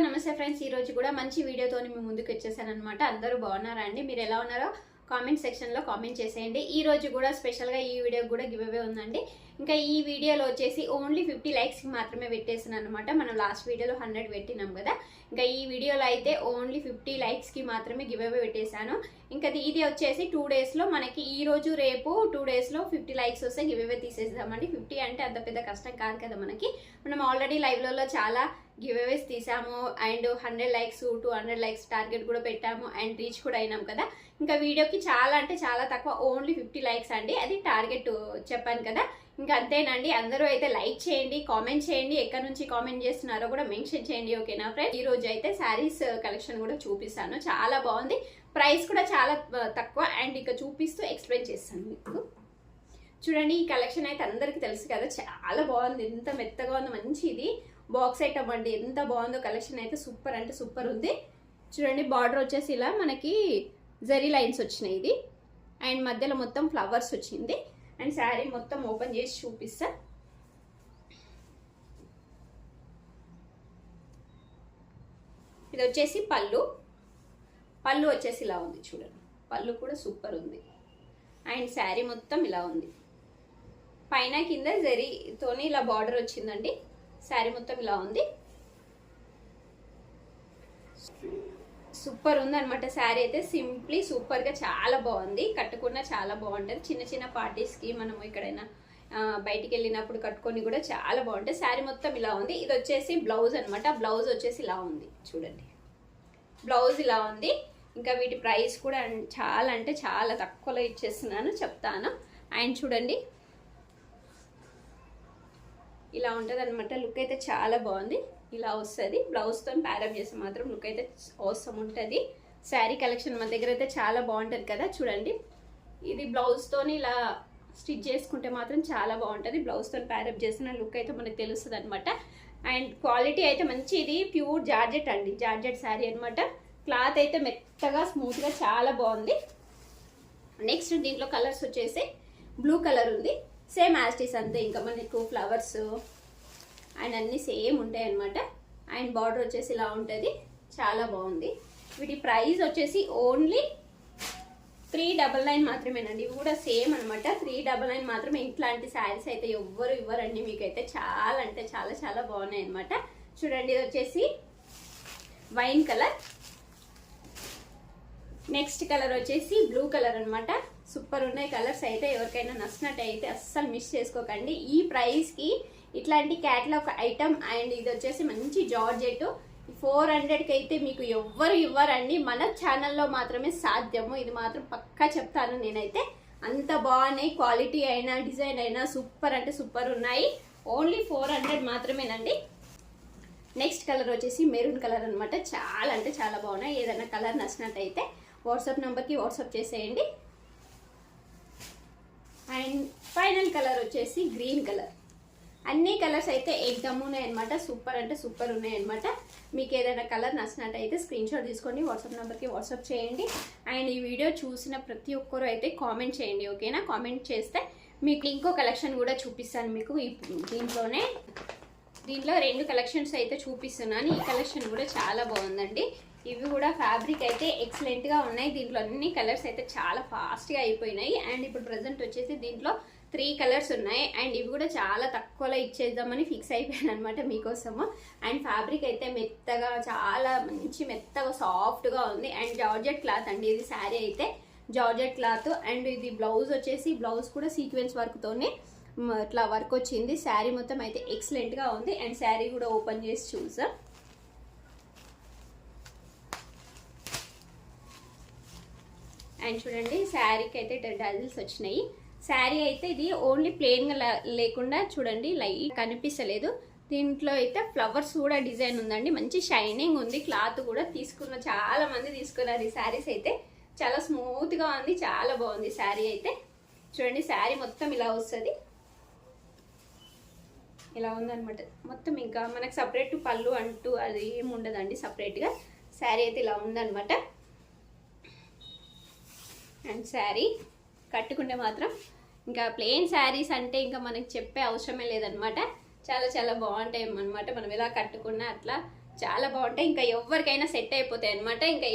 నమస్తే ఫ్రెండ్స్, ఈ రోజు కూడా మంచి వీడియోతో మీ ముందుకు వచ్చేసాను అనమాట. అందరూ బాగున్నారా అండి? మీరు ఎలా ఉన్నారో కామెంట్ సెక్షన్లో కామెంట్ చేసేయండి. ఈ రోజు కూడా స్పెషల్గా ఈ వీడియోకి కూడా గివ్ అవే ఉందండి. ఇంకా ఈ వీడియోలో వచ్చేసి ఓన్లీ 50 లైక్స్కి మాత్రమే పెట్టేసాను అనమాట. మనం లాస్ట్ వీడియోలో 100 పెట్టినాం కదా. ఇంకా ఈ వీడియోలో అయితే ఓన్లీ 50 లైక్స్కి మాత్రమే గివ్ అవే పెట్టేశాను. ఇంకా ఇది వచ్చేసి 2 డేస్లో మనకి ఈ రోజు రేపు 2 డేస్లో 50 లైక్స్ వస్తే గివ్ అవే తీసేద్దామండి. 50 అంటే అంత పెద్ద కష్టం కాదు కదా మనకి. మనం ఆల్రెడీ లైవ్లలో చాలా గివ్ అవేస్ తీసాము అండ్ 100 లైక్స్ 200 లైక్స్ టార్గెట్ కూడా పెట్టాము అండ్ రీచ్ కూడా అయినాం కదా. ఇంకా వీడియోకి చాలా అంటే చాలా తక్కువ, ఓన్లీ 50 లైక్స్ అండి, అది టార్గెట్ చెప్పాను కదా. ఇంకా అంతేనండి. అందరూ అయితే లైక్ చేయండి, కామెంట్ చేయండి, ఎక్కడి నుంచి కామెంట్ చేస్తున్నారో కూడా మెన్షన్ చేయండి. ఓకేనా ఫ్రెండ్స్? ఈ రోజు అయితే శారీస్ కలెక్షన్ కూడా చూపిస్తాను. చాలా బాగుంది, ప్రైస్ కూడా చాలా తక్కువ అండ్ ఇక చూపిస్తూ ఎక్స్ప్లెయిన్ చేస్తాను మీకు. చూడండి, ఈ కలెక్షన్ అయితే అందరికీ తెలుసు కదా, చాలా బాగుంది, ఎంత మెత్తగా ఉంది, మంచిది బాక్స్ ఐటమ్ అండి. ఎంత బాగుందో కలెక్షన్ అయితే, సూపర్ అంటే సూపర్ ఉంది. చూడండి, బార్డర్ వచ్చేసి ఇలా మనకి జరీ లైన్స్ వచ్చినాయి ఇది అండ్ మధ్యలో మొత్తం ఫ్లవర్స్ వచ్చింది అండ్ శారీ మొత్తం ఓపెన్ చేసి చూపిస్తా. ఇది వచ్చేసి పళ్ళు వచ్చేసి ఇలా ఉంది. చూడండి, పళ్ళు కూడా సూపర్ ఉంది అండ్ శారీ మొత్తం ఇలా ఉంది. పైన కింద జరీతోని ఇలా బార్డర్ వచ్చిందండి. శారీ మొత్తం ఇలా ఉంది, సూపర్ ఉంది అనమాట. శారీ అయితే సింప్లీ సూపర్గా చాలా బాగుంది, కట్టుకున్న చాలా బాగుంటుంది. చిన్న చిన్న పార్టీస్కి మనం ఎక్కడైనా బయటికి వెళ్ళినప్పుడు కట్టుకొని కూడా చాలా బాగుంటుంది. శారీ మొత్తం ఇలా ఉంది. ఇది వచ్చేసి బ్లౌజ్ అనమాట. బ్లౌజ్ వచ్చేసి ఇలా ఉంది. చూడండి, బ్లౌజ్ ఇలా ఉంది. ఇంకా వీటి ప్రైస్ కూడా చాలా అంటే చాలా తక్కువలో ఇచ్చేస్తున్నాను, చెప్తాను. అండ్ చూడండి, ఇలా ఉంటుంది అనమాట. లుక్ అయితే చాలా బాగుంది, ఇలా వస్తుంది. బ్లౌజ్తో ప్యారప్ చేస్తే మాత్రం లుక్ అయితే అవసరం ఉంటుంది. శారీ కలెక్షన్ మన దగ్గర అయితే చాలా బాగుంటుంది కదా. చూడండి, ఇది బ్లౌజ్తో ఇలా స్టిచ్ చేసుకుంటే మాత్రం చాలా బాగుంటుంది. బ్లౌజ్తో ప్యారప్ చేసిన లుక్ అయితే మనకు తెలుస్తుంది అనమాట. అండ్ క్వాలిటీ అయితే మంచి, ఇది ప్యూర్ జార్జెట్ అండి, జార్జెట్ శారీ అనమాట. క్లాత్ అయితే మెత్తగా స్మూత్గా చాలా బాగుంది. నెక్స్ట్ దీంట్లో కలర్స్ వచ్చేసి బ్లూ కలర్ ఉంది, సేమ్ యాస్టీస్ అంతే. ఇంకా మనకు ఫ్లవర్స్ అండ్ అన్నీ సేమ్ ఉంటాయి అనమాట. అండ్ బార్డర్ వచ్చేసి ఇలా ఉంటుంది, చాలా బాగుంది. వీటి ప్రైస్ వచ్చేసి ఓన్లీ 399 మాత్రమేనండి. ఇవి కూడా సేమ్ అనమాట, 399 మాత్రమే. ఇట్లాంటి శారీస్ అయితే ఎవ్వరు ఇవ్వరండి మీకైతే. చాలా అంటే చాలా చాలా బాగున్నాయి అనమాట. చూడండి, ఇది వచ్చేసి వైన్ కలర్. నెక్స్ట్ కలర్ వచ్చేసి బ్లూ కలర్ అనమాట. సూపర్ ఉన్నాయి కలర్స్ అయితే. ఎవరికైనా నచ్చినట్టు అయితే అస్సలు మిస్ చేసుకోకండి. ఈ ప్రైస్కి ఇట్లాంటి క్యాటలాగ్ ఐటమ్ అండ్ ఇది వచ్చేసి మంచి జార్జెట్ 400కి అయితే మీకు ఎవ్వరు ఇవ్వరండి. మన ఛానల్లో మాత్రమే సాధ్యము, ఇది మాత్రం పక్కా చెప్తాను నేనైతే. అంత బాగున్నాయి, క్వాలిటీ అయినా డిజైన్ అయినా సూపర్ అంటే సూపర్ ఉన్నాయి. ఓన్లీ 400 మాత్రమేనండి. నెక్స్ట్ కలర్ వచ్చేసి మెరూన్ కలర్ అనమాట. చాలా అంటే చాలా బాగున్నాయి. ఏదైనా కలర్ నచ్చినట్టయితే వాట్సాప్ నెంబర్కి వాట్సాప్ చేసేయండి. అండ్ ఫైనల్ కలర్ వచ్చేసి గ్రీన్ కలర్. అన్ని కలర్స్ అయితే ఎగ్దమ్ ఉన్నాయి అనమాట. సూపర్ అంటే సూపర్ ఉన్నాయి అనమాట. మీకు ఏదైనా కలర్ నచ్చినట్టయితే స్క్రీన్ షాట్ తీసుకోండి, వాట్సాప్ నెంబర్కి వాట్సాప్ చేయండి. అండ్ ఈ వీడియో చూసిన ప్రతి ఒక్కరు అయితే కామెంట్ చేయండి, ఓకేనా? కామెంట్ చేస్తే మీకు ఇంకో కలెక్షన్ కూడా చూపిస్తాను మీకు. దీంట్లో 2 కలెక్షన్స్ అయితే చూపిస్తున్నాను. ఈ కలెక్షన్ కూడా చాలా బాగుందండి. ఇవి కూడా ఫ్యాబ్రిక్ అయితే ఎక్సలెంట్గా ఉన్నాయి. దీంట్లో అన్ని కలర్స్ అయితే చాలా ఫాస్ట్గా అయిపోయినాయి. అండ్ ఇప్పుడు ప్రజెంట్ వచ్చేసి దీంట్లో 3 కలర్స్ ఉన్నాయి. అండ్ ఇవి కూడా చాలా తక్కువలో ఇచ్చేద్దామని ఫిక్స్ అయిపోయాను అనమాట మీకోసము. అండ్ ఫ్యాబ్రిక్ అయితే మెత్తగా, చాలా మంచి మెత్తగా సాఫ్ట్గా ఉంది. అండ్ జార్జెట్ క్లాత్ అండి ఇది. శారీ అయితే జార్జెట్ క్లాత్. అండ్ ఇది బ్లౌజ్ వచ్చేసి, బ్లౌజ్ కూడా సీక్వెన్స్ వర్క్తోనే ఇట్లా వర్క్ వచ్చింది. శారీ మొత్తం అయితే ఎక్సలెంట్గా ఉంది. అండ్ శారీ కూడా ఓపెన్ చేసి చూసా. అండ్ చూడండి, శారీకి అయితే డజల్స్ వచ్చినాయి. శారీ అయితే ఇది ఓన్లీ ప్లెయిన్గా లేకుండా చూడండి, లైట్ కనిపిస్తలేదు. దీంట్లో అయితే ఫ్లవర్స్ కూడా డిజైన్ ఉందండి. మంచి షైనింగ్ ఉంది. క్లాత్ కూడా చాలా మంది తీసుకున్నారు. ఈ శారీస్ అయితే చాలా స్మూత్గా ఉంది, చాలా బాగుంది శారీ అయితే. చూడండి, శారీ మొత్తం ఇలా వస్తుంది, ఇలా ఉందనమాట మొత్తం. ఇంకా మనకు సపరేట్ పళ్ళు అంటూ అది ఏమి ఉండదండి, సపరేట్గా శారీ అయితే ఇలా ఉందనమాట. అండ్ శారీ కట్టుకుంటే మాత్రం ఇంకా ప్లెయిన్ శారీస్ అంటే ఇంకా మనకి చెప్పే అవసరమే లేదనమాట. చాలా చాలా బాగుంటాయి అన్నమాట. మనం ఎలా కట్టుకున్నా అట్లా చాలా బాగుంటాయి. ఇంకా ఎవరికైనా సెట్ అయిపోతాయి అనమాట. ఇంకా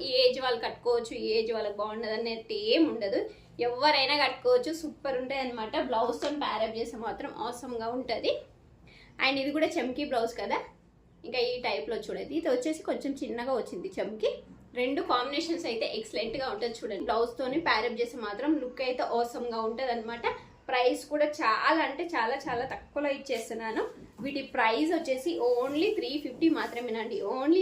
ఈ ఏజ్ వాళ్ళు కట్టుకోవచ్చు, ఈ ఏజ్ వాళ్ళకి బాగుండదు అనేది ఏం ఉండదు, ఎవరైనా కట్టుకోవచ్చు. సూపర్ ఉంటాయి అనమాట. బ్లౌజ్తో ప్యారప్ చేస్తే మాత్రం ఆసమ్గా ఉంటుంది. అండ్ ఇది కూడా చమ్కీ బ్లౌజ్ కదా, ఇంకా ఈ టైప్లో చూడండి. ఇది వచ్చేసి కొంచెం చిన్నగా వచ్చింది చమ్కీ. రెండు కాంబినేషన్స్ అయితే ఎక్సలెంట్గా ఉంటుంది చూడండి. బ్లౌజ్తోని ప్యారప్ చేస్తే మాత్రం లుక్ అయితే ఆసమ్గా ఉంటుంది అనమాట. ప్రైస్ కూడా చాలా అంటే చాలా చాలా తక్కువలో ఇచ్చేస్తున్నాను. వీటి ప్రైస్ వచ్చేసి ఓన్లీ 350 మాత్రమేనండి. ఓన్లీ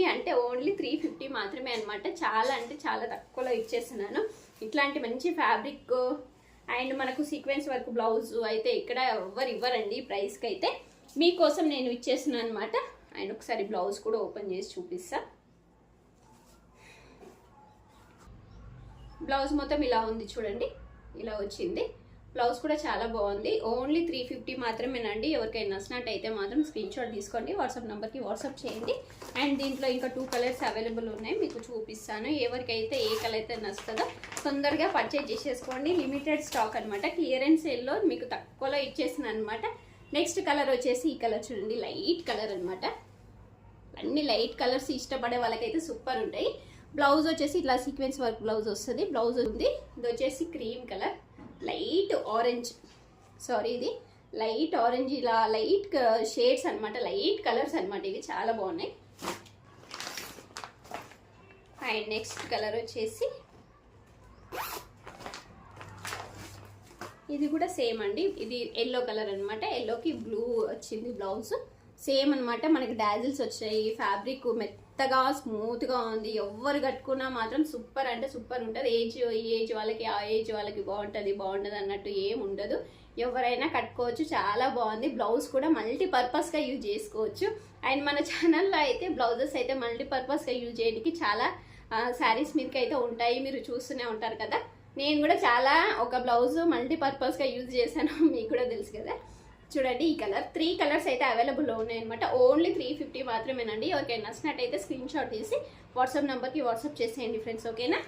350 మాత్రమే అనమాట. చాలా అంటే చాలా తక్కువలో ఇచ్చేస్తున్నాను. ఇట్లాంటి మంచి ఫ్యాబ్రిక్ అండ్ మనకు సీక్వెన్స్ వర్క్ బ్లౌజ్ అయితే ఇక్కడ ఎవరు ఇవ్వరండి ప్రైస్కి అయితే. మీకోసం నేను ఇచ్చేస్తున్నాను అనమాట. అండ్ ఒకసారి బ్లౌజ్ కూడా ఓపెన్ చేసి చూపిస్తా. బ్లౌజ్ మొత్తం ఇలా ఉంది చూడండి, ఇలా వచ్చింది. బ్లౌజ్ కూడా చాలా బాగుంది. ఓన్లీ 350 మాత్రమేనండి. ఎవరికైనా నచ్చినట్టయితే మాత్రం స్క్రీన్ షాట్ తీసుకోండి, వాట్సాప్ నెంబర్కి వాట్సాప్ చేయండి. అండ్ దీంట్లో ఇంకా 2 కలర్స్ అవైలబుల్ ఉన్నాయి, మీకు చూపిస్తాను. ఎవరికైతే ఏ కలర్ అయితే నచ్చుతుందో తొందరగా పర్చేజ్ చేసేసుకోండి. లిమిటెడ్ స్టాక్ అనమాట. క్లియరెన్స్ సేల్లో మీకు తక్కువలో ఇచ్చేసిన అనమాట. నెక్స్ట్ కలర్ వచ్చేసి ఈ కలర్ చూడండి, లైట్ కలర్ అనమాట. అన్ని లైట్ కలర్స్ ఇష్టపడే వాళ్ళకైతే సూపర్ ఉంటాయి. బ్లౌజ్ వచ్చేసి ఇట్లా సీక్వెన్స్ వర్క్ బ్లౌజ్ వస్తుంది. బ్లౌజ్ ఉంది. ఇది వచ్చేసి cream colour, light orange, sorry ఇది లైట్ ఆరెంజ్, ఇలా లైట్ షేడ్స్ అనమాట, లైట్ కలర్స్ అనమాట. ఇవి చాలా బాగున్నాయి. అండ్ నెక్స్ట్ కలర్ వచ్చేసి ఇది కూడా సేమ్ అండి. ఇది ఎల్లో కలర్ అనమాట. ఎల్లోకి బ్లూ వచ్చింది బ్లౌజ్. సేమ్ అనమాట. మనకి డాజిల్స్ వచ్చాయి. ఫ్యాబ్రిక్ మెత్తగా స్మూత్గా ఉంది. ఎవరు కట్టుకున్నా మాత్రం సూపర్ అంటే సూపర్ ఉంటుంది. ఈ ఏజ్ వాళ్ళకి ఆ ఏజ్ వాళ్ళకి బాగుంటుంది అన్నట్టు ఏం ఉండదు. ఎవరైనా కట్టుకోవచ్చు. చాలా బాగుంది. బ్లౌజ్ కూడా మల్టీపర్పస్గా యూజ్ చేసుకోవచ్చు. అండ్ మన ఛానల్లో అయితే బ్లౌజెస్ అయితే మల్టీపర్పస్గా యూజ్ చేయడానికి చాలా శారీస్ మీదకి అయితే ఉంటాయి, మీరు చూస్తూనే ఉంటారు కదా. నేను కూడా చాలా ఒక బ్లౌజ్ మల్టీపర్పస్గా యూజ్ చేశాను, మీకు కూడా తెలుసు కదా. చూడండి ఈ కలర్. 3 కలర్స్ అయితే అవైలబుల్లో ఉన్నాయన్నమాట. ఓన్లీ 350 మాత్రమేనండి. ఎవరికైనా నచ్చినట్టయితే స్క్రీన్ షాట్ తీసి వాట్సాప్ నెంబర్కి వాట్సాప్ చేసేయండి ఫ్రెండ్స్, ఓకేనా.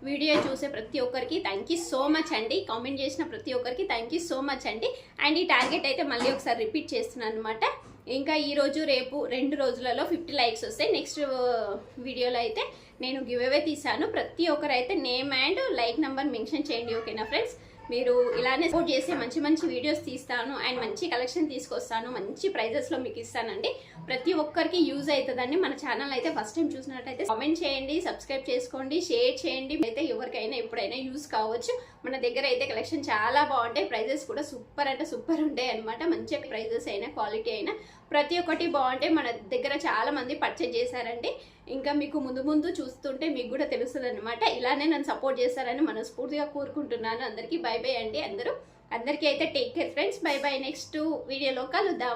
వీడియో చూసే ప్రతి ఒక్కరికి థ్యాంక్ యూ సో మచ్ అండి. కామెంట్ చేసిన ప్రతి ఒక్కరికి థ్యాంక్ యూ సో మచ్ అండి. అండ్ ఈ టార్గెట్ అయితే మళ్ళీ ఒకసారి రిపీట్ చేస్తున్నాను అనమాట. ఇంకా ఈరోజు రేపు 2 రోజులలో 50 లైక్స్ వస్తాయి. నెక్స్ట్ వీడియోలో అయితే నేను గివ్ అవే తీసాను. ప్రతి ఒక్కరైతే name and like number mention చేయండి, ఓకేనా ఫ్రెండ్స్. మీరు ఇలానే సపోర్ట్ చేసి మంచి మంచి వీడియోస్ తీస్తాను అండ్ మంచి కలెక్షన్ తీసుకొస్తాను, మంచి ప్రైజెస్లో మీకు ఇస్తానండి. ప్రతి ఒక్కరికి యూజ్ అవుతుందండి. మన ఛానల్ అయితే ఫస్ట్ టైం చూసినట్టయితే కామెంట్ చేయండి, సబ్స్క్రైబ్ చేసుకోండి, షేర్ చేయండి. అయితే ఎవరికైనా ఎప్పుడైనా యూజ్ కావచ్చు. మన దగ్గర అయితే కలెక్షన్ చాలా బాగుంటాయి. ప్రైజెస్ కూడా సూపర్ అంటే సూపర్ ఉంటాయి అనమాట. మంచిగా ప్రైజెస్ అయినా క్వాలిటీ అయినా ప్రతి ఒక్కటి బాగుంటాయి. మన దగ్గర చాలా మంది పర్చేజ్ చేశారండి. ఇంకా మీకు ముందు చూస్తుంటే మీకు కూడా తెలుస్తుంది అనమాట. ఇలానే నన్ను సపోర్ట్ చేస్తారని మనస్ఫూర్తిగా కోరుకుంటున్నాను. అందరికీ బై బై అండి. అందరికీ అయితే take care friends. By by. Next వీడియోలో కలుద్దాం.